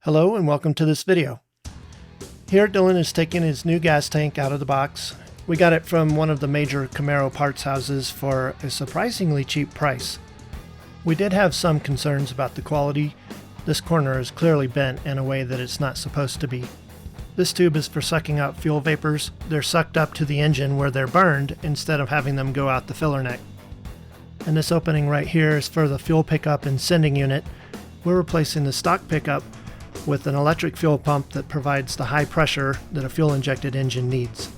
Hello and welcome to this video. Here Dylan is taking his new gas tank out of the box. We got it from one of the major Camaro parts houses for a surprisingly cheap price. We did have some concerns about the quality. This corner is clearly bent in a way that it's not supposed to be. This tube is for sucking out fuel vapors. They're sucked up to the engine where they're burned instead of having them go out the filler neck. And this opening right here is for the fuel pickup and sending unit. We're replacing the stock pickup with an electric fuel pump that provides the high pressure that a fuel-injected engine needs.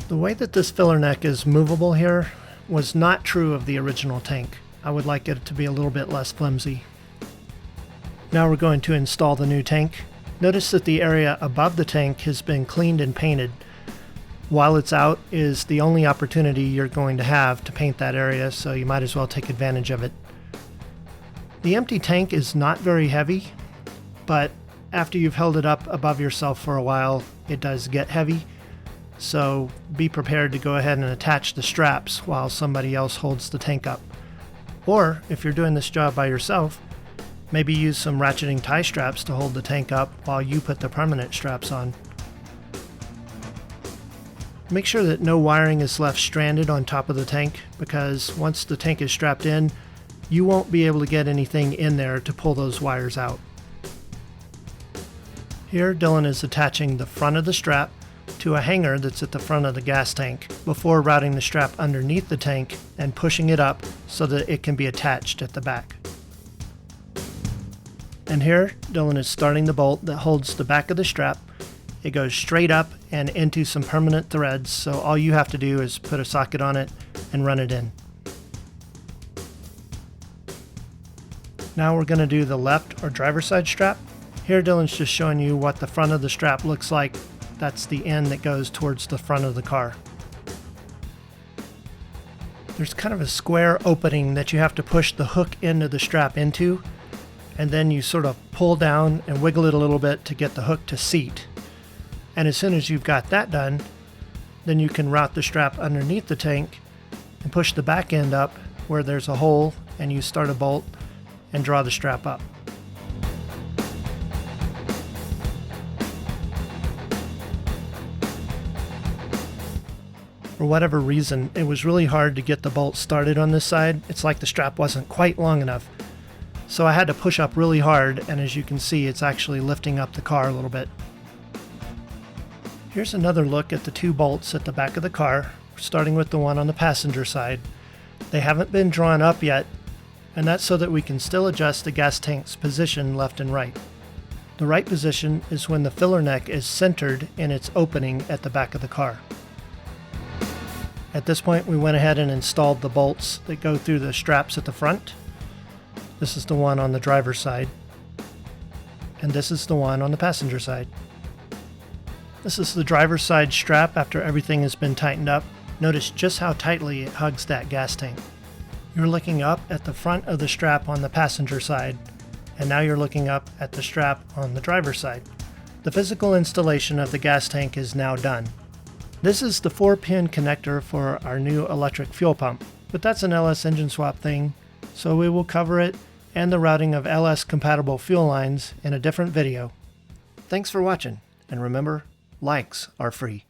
The way that this filler neck is movable here was not true of the original tank. I would like it to be a little bit less flimsy. Now we're going to install the new tank. Notice that the area above the tank has been cleaned and painted. While it's out is the only opportunity you're going to have to paint that area, so you might as well take advantage of it. The empty tank is not very heavy, but after you've held it up above yourself for a while, it does get heavy. So be prepared to go ahead and attach the straps while somebody else holds the tank up. Or if you're doing this job by yourself, maybe use some ratcheting tie straps to hold the tank up while you put the permanent straps on. Make sure that no wiring is left stranded on top of the tank, because once the tank is strapped in, you won't be able to get anything in there to pull those wires out. Here, Dylan is attaching the front of the strap to a hanger that's at the front of the gas tank before routing the strap underneath the tank and pushing it up so that it can be attached at the back. And here, Dylan is starting the bolt that holds the back of the strap. It goes straight up and into some permanent threads, so all you have to do is put a socket on it and run it in. Now we're going to do the left or driver's side strap. Here Dylan's just showing you what the front of the strap looks like. That's the end that goes towards the front of the car. There's kind of a square opening that you have to push the hook end of the strap into, and then you sort of pull down and wiggle it a little bit to get the hook to seat. And as soon as you've got that done, then you can route the strap underneath the tank and push the back end up where there's a hole, and you start a bolt and draw the strap up. For whatever reason, it was really hard to get the bolt started on this side. It's like the strap wasn't quite long enough. So I had to push up really hard, and as you can see, it's actually lifting up the car a little bit. Here's another look at the two bolts at the back of the car, starting with the one on the passenger side. They haven't been drawn up yet, and that's so that we can still adjust the gas tank's position left and right. The right position is when the filler neck is centered in its opening at the back of the car. At this point, we went ahead and installed the bolts that go through the straps at the front. This is the one on the driver's side, and this is the one on the passenger side. This is the driver's side strap after everything has been tightened up. Notice just how tightly it hugs that gas tank. You're looking up at the front of the strap on the passenger side, and now you're looking up at the strap on the driver's side. The physical installation of the gas tank is now done. This is the 4-pin connector for our new electric fuel pump, but that's an LS engine swap thing, so we will cover it and the routing of LS compatible fuel lines in a different video. Thanks for watching, and remember, likes are free.